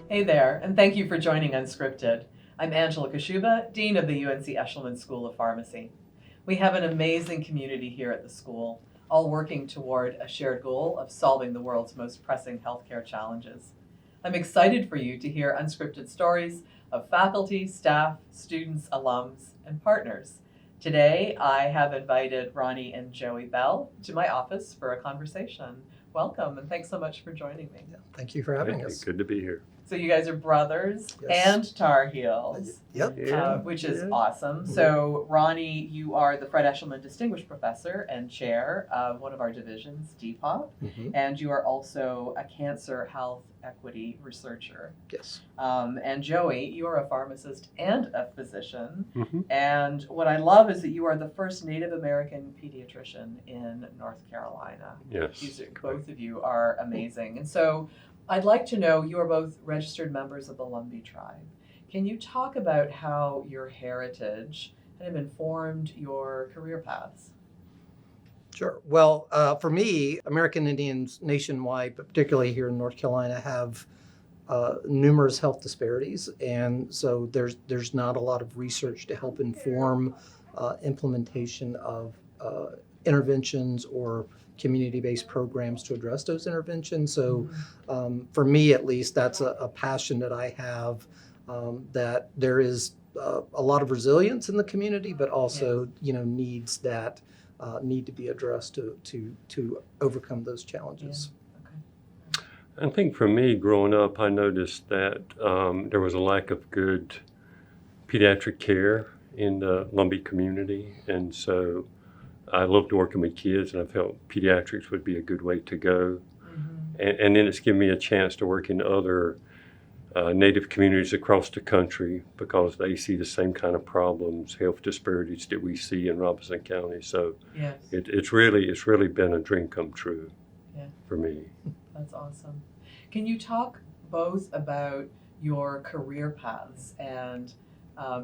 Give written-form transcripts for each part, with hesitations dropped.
Hey there, and thank you for joining UnSCRIPted. I'm Angela Kashuba, Dean of the UNC Eshelman School of Pharmacy. We have an amazing community here at the school, all working toward a shared goal of solving the world's most pressing healthcare challenges. I'm excited for you to hear unscripted stories of faculty, staff, students, alums, and partners. Today, I have invited Ronny and Joey Bell to my office for a conversation. Welcome, and thanks so much for joining me. Yeah, thank you for having us. Good to be here. So you guys are brothers Yes. and Tar Heels, Yep. which is awesome. So Ronny, you are the Fred Eshelman Distinguished Professor and Chair of one of our divisions, DPOP, and you are also a cancer health equity researcher. Yes. And Joey, you are a pharmacist and a physician. And what I love is that you are the first Native American pediatrician in North Carolina. Yes. Both of you are amazing. And so I'd like to know, you are both registered members of the Lumby tribe. Can you talk about how your heritage kind of informed your career paths? Sure. Well, for me, American Indians nationwide, but particularly here in North Carolina, have numerous health disparities. And so there's not a lot of research to help inform implementation of interventions or community-based programs to address those interventions. So for me, at least, that's a passion that I have, that there is a lot of resilience in the community, but also, needs that need to be addressed to overcome those challenges. Yeah. I think for me, growing up, I noticed that there was a lack of good pediatric care in the Lumby community. And so I loved working with kids, and I felt pediatrics would be a good way to go. And then it's given me a chance to work in other Native communities across the country because they see the same kind of problems, health disparities that we see in Robinson County. So it's really been a dream come true for me. That's awesome. Can you talk both about your career paths and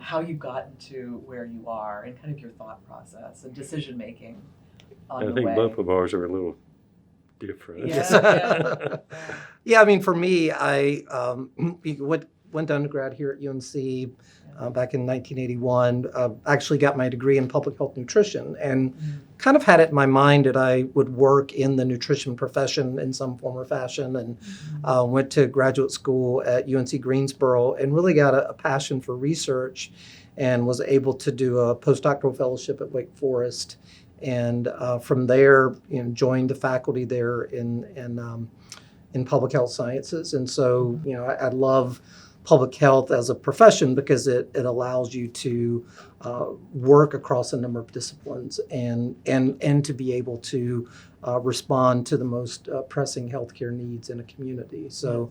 how you've gotten to where you are and kind of your thought process and decision making on the way? I think both of ours are a little different. Yeah, I mean, for me, I went to undergrad here at UNC back in 1981. Actually got my degree in public health nutrition and kind of had it in my mind that I would work in the nutrition profession in some form or fashion, and went to graduate school at UNC Greensboro and really got a passion for research and was able to do a postdoctoral fellowship at Wake Forest. And from there, joined the faculty there in public health sciences. And so, I love public health as a profession because it allows you to work across a number of disciplines and to be able to respond to the most pressing healthcare needs in a community. So,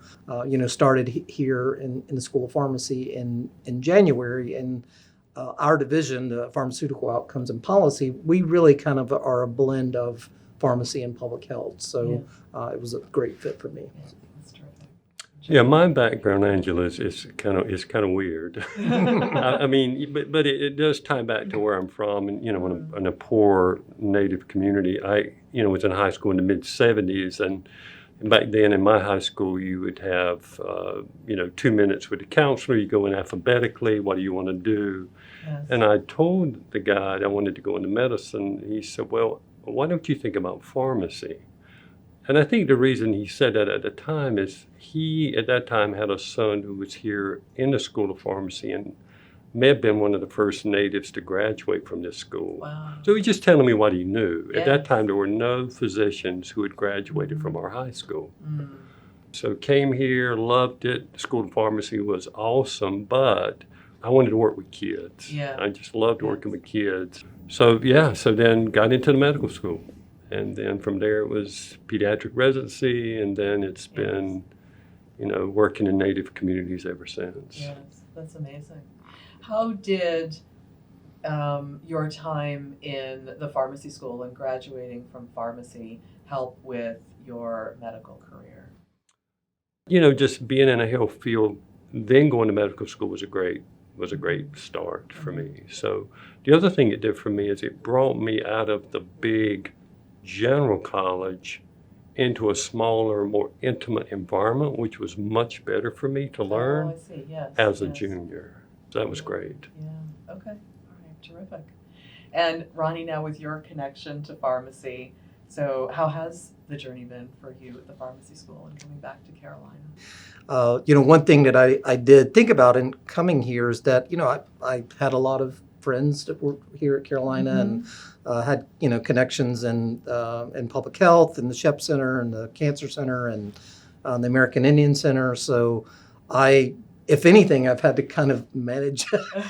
started here in the School of Pharmacy in January, and our division, the Pharmaceutical Outcomes and Policy, we really kind of are a blend of pharmacy and public health. So it was a great fit for me. That's terrific. Yeah, my background, Angela, is kind of weird. I mean, but it does tie back to where I'm from, and in a poor Native community. I was in high school in the mid '70s, and back then in my high school, you would have 2 minutes with the counselor. You go in alphabetically. What do you want to do? Yes. And I told the guy I wanted to go into medicine. He said, "Well, why don't you think about pharmacy?" And I think the reason he said that at the time is he, at that time, had a son who was here in the School of Pharmacy and may have been one of the first natives to graduate from this school. Wow. So he's just telling me what he knew. Yeah. At that time, there were no physicians who had graduated from our high school. So came here, loved it. The School of Pharmacy was awesome, but I wanted to work with kids. Yeah. I just loved working with kids. So then got into the medical school. And then from there it was pediatric residency, and then it's been, working in Native communities ever since. Yes, that's amazing. How did your time in the pharmacy school and graduating from pharmacy help with your medical career? Just being in a health field, then going to medical school was a great was a great start for me. So the other thing it did for me is it brought me out of the big general college into a smaller, more intimate environment, which was much better for me to learn I see. Yes, as a yes. junior. So that was great. Yeah, okay, all right, terrific. And Ronny, now with your connection to pharmacy, so how has the journey been for you at the pharmacy school and coming back to Carolina? One thing that I did think about in coming here is that, I had a lot of friends that were here at Carolina and had, connections in public health and the Shep Center and the Cancer Center and the American Indian Center. So if anything, I've had to kind of manage,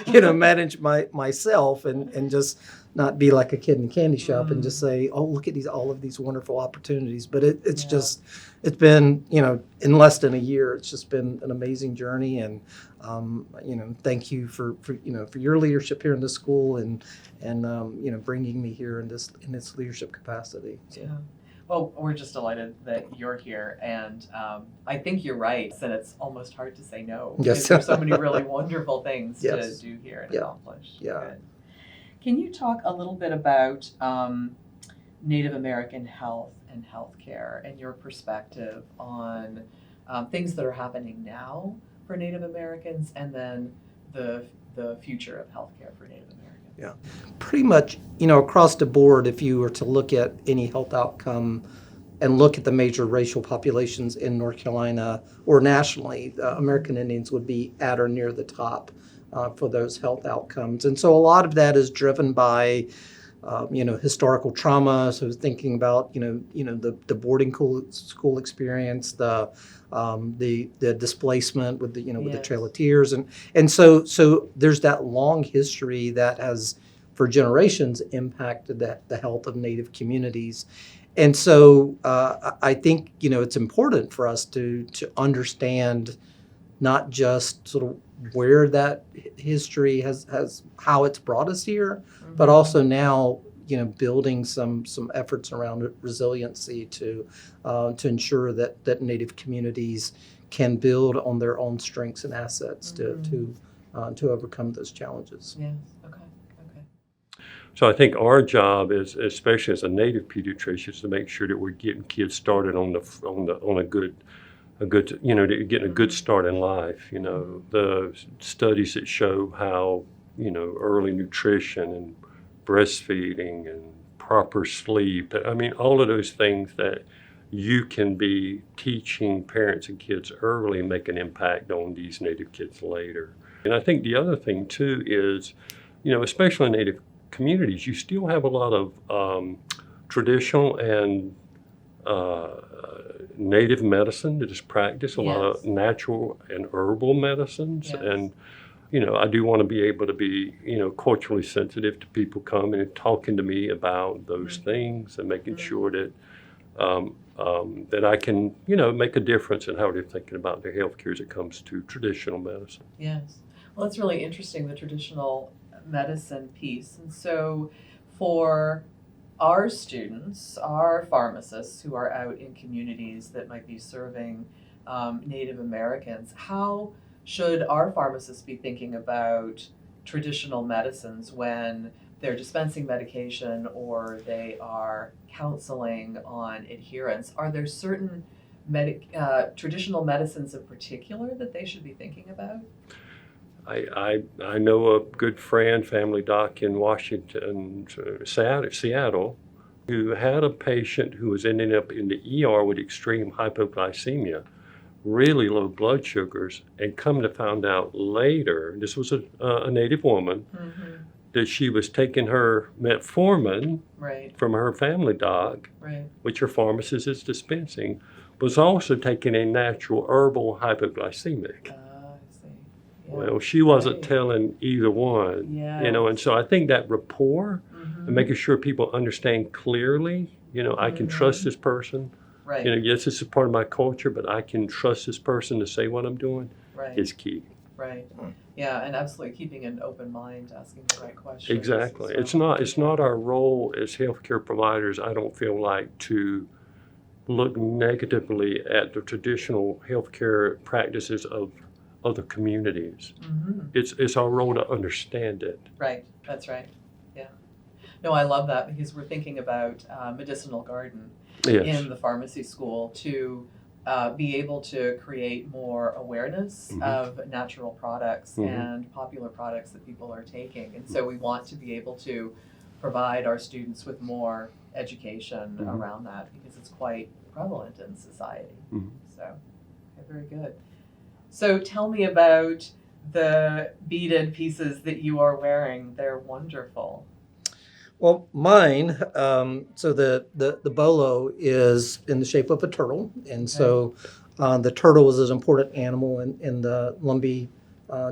manage myself and just not be like a kid in a candy shop and just say, oh, look at all of these wonderful opportunities. But it's been, in less than a year, it's just been an amazing journey. And, thank you for your leadership here in the school and bringing me here in this leadership capacity. So. Yeah. Well, we're just delighted that you're here, and I think you're right, and it's almost hard to say no. Yes. Because there's so many really wonderful things Yes. to do here and Yeah. accomplish. Yeah. Good. Can you talk a little bit about Native American health and healthcare and your perspective on things that are happening now for Native Americans and then the future of healthcare for Native Americans? Yeah, pretty much, across the board, if you were to look at any health outcome and look at the major racial populations in North Carolina or nationally, American Indians would be at or near the top for those health outcomes. And so a lot of that is driven by, historical trauma. So thinking about, the boarding school experience, the displacement with with the Trail of Tears, and so there's that long history that has for generations impacted the health of Native communities, and so I think it's important for us to understand not just sort of where that history has how it's brought us here, but also now building some efforts around resiliency to ensure that Native communities can build on their own strengths and assets to overcome those challenges. Yes. Okay. So I think our job is, especially as a Native pediatrician, is to make sure that we're getting kids started on a good getting a good start in life. The studies that show how early nutrition and breastfeeding and proper sleep. I mean, all of those things that you can be teaching parents and kids early and make an impact on these Native kids later. And I think the other thing too is, especially in Native communities, you still have a lot of traditional and Native medicine that is practiced, a lot of natural and herbal medicines. Yes. And I do want to be able to be, culturally sensitive to people coming and talking to me about those things and making sure that that I can, make a difference in how they're thinking about their health care as it comes to traditional medicine. Yes. Well, it's really interesting, the traditional medicine piece. And so for our students, our pharmacists who are out in communities that might be serving Native Americans, how should our pharmacists be thinking about traditional medicines when they're dispensing medication or they are counseling on adherence? Are there certain traditional medicines in particular that they should be thinking about? I know a good friend, family doc in Washington, Seattle, who had a patient who was ending up in the ER with extreme hypoglycemia, really low blood sugars, and come to find out later, this was a Native woman, that she was taking her metformin from her family doc, which her pharmacist is dispensing, was also taking a natural herbal hypoglycemic. I see. Yeah. Well, she wasn't telling either one, Yeah. And so I think that rapport and making sure people understand clearly, I can trust this person. Right. Yes, this is part of my culture, but I can trust this person to say what I'm doing is key. Right. Yeah, and absolutely keeping an open mind, asking the right questions. Exactly. So, It's not our role as healthcare providers, I don't feel like, to look negatively at the traditional healthcare practices of other communities. Mm-hmm. It's our role to understand it. Right, that's right. Yeah. No, I love that because we're thinking about medicinal garden Yes. in the pharmacy school to be able to create more awareness Mhm. of natural products Mhm. and popular products that people are taking. And so we want to be able to provide our students with more education Mhm. around that because it's quite prevalent in society. Mhm. So, okay, very good. So tell me about the beaded pieces that you are wearing. They're wonderful. Well, mine, so the bolo is in the shape of a turtle. And so the turtle is an important animal in the Lumby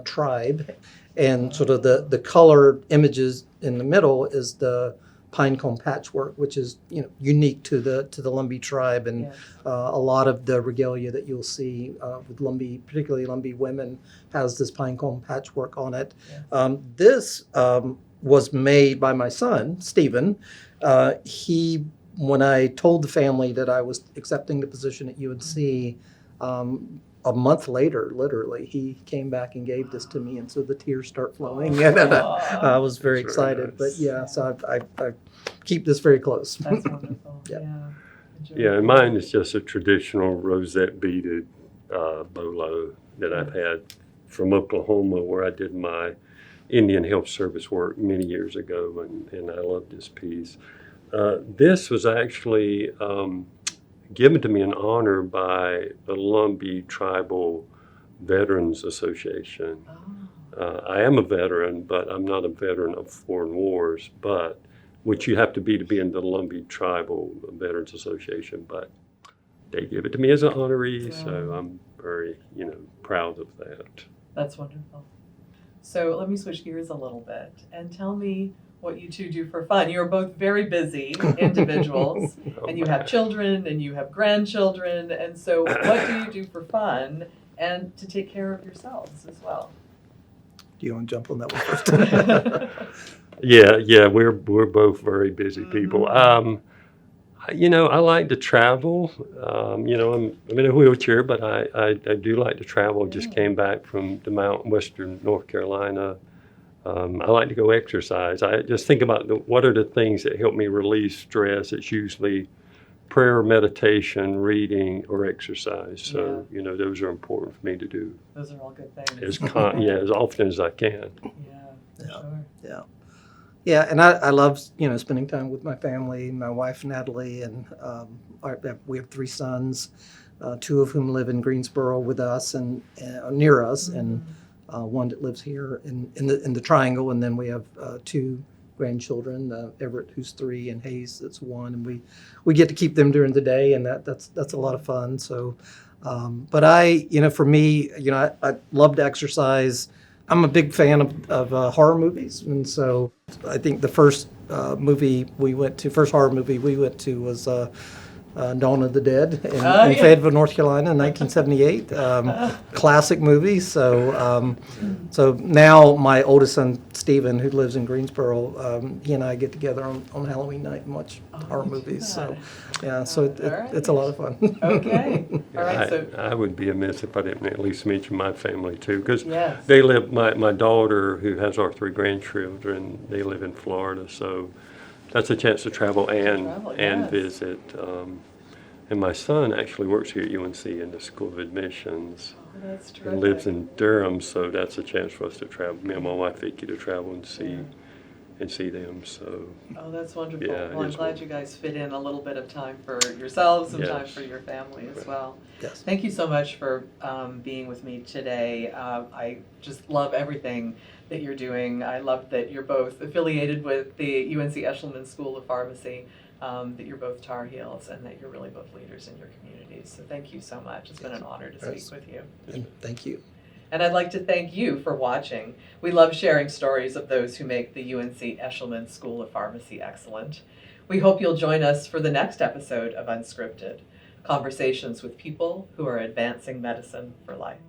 tribe. And sort of the color images in the middle is the pine cone patchwork, which is unique to the Lumby tribe. And Yes. a lot of the regalia that you'll see with Lumby, particularly Lumby women, has this pine cone patchwork on it. Yes. This was made by my son, Stephen. When I told the family that I was accepting the position at UNC, a month later, literally, he came back and gave this to me, and so the tears start flowing, and I was very That's very excited. nice. But yeah, so I keep this very close. That's wonderful. Yeah. Yeah. Enjoy Yeah, it. and mine is just a traditional rosette beaded bolo that I've had from Oklahoma, where I did my Indian Health Service work many years ago, and I love this piece. This was actually given to me in honor by the Lumby Tribal Veterans Association. Oh, I am a veteran, but I'm not a veteran of foreign wars, which you have to be in the Lumby Tribal Veterans Association. But they give it to me as an honoree, so Wow. I'm very, proud of that. that's wonderful. So let me switch gears a little bit and tell me what you two do for fun. You're both very busy individuals, and you have children and you have grandchildren. And so, what do you do for fun and to take care of yourselves as well? Do you want to jump on that one first? Yeah, we're both very busy people. Mhm. I like to travel. I'm in a wheelchair, but I do like to travel. Just Yeah. came back from the mountain, western North Carolina. I like to go exercise. I just think about what are the things that help me release stress. It's usually prayer, meditation, reading, or exercise. So, those are important for me to do Those are all good things. as often as I can. Yeah, for Yeah. sure. Yeah, and I love spending time with my family, my wife Natalie, and we have 3 sons, 2 of whom live in Greensboro with us and near us, and one that lives here in the Triangle, and then we have 2 grandchildren, Everett, who's 3, and Hayes, that's 1, and we get to keep them during the day, and that's a lot of fun. So, but for me, I love to exercise. I'm a big fan of horror movies, and so I think the first horror movie we went to was Dawn of the Dead in Fayetteville, North Carolina in 1978. Classic movie. So now my oldest son, Stephen, who lives in Greensboro, he and I get together on Halloween night and watch horror movies. So yeah, so it's a lot of fun. Okay. All right. So I would be amiss if I didn't at least mention my family too, because yes. they live. My daughter, who has our 3 grandchildren, they live in Florida, so that's a chance to travel and yes. visit. And my son actually works here at UNC in the School of Admissions. Oh, that's terrific. And lives in Durham, so that's a chance for us to travel. Me and my wife Vicky to travel and see them. So. Oh, that's wonderful. Yeah, Well, I'm it's glad you guys fit in a little bit of time for yourselves and time Yes. for your family as well. Yes. Thank you so much for being with me today. I just love everything that you're doing. I love that you're both affiliated with the UNC Eshelman School of Pharmacy, that you're both Tar Heels, and that you're really both leaders in your communities. So thank you so much. It's been an honor to speak with you. And thank you. And I'd like to thank you for watching. We love sharing stories of those who make the UNC Eshelman School of Pharmacy excellent. We hope you'll join us for the next episode of UnSCRIPted, conversations with people who are advancing medicine for life.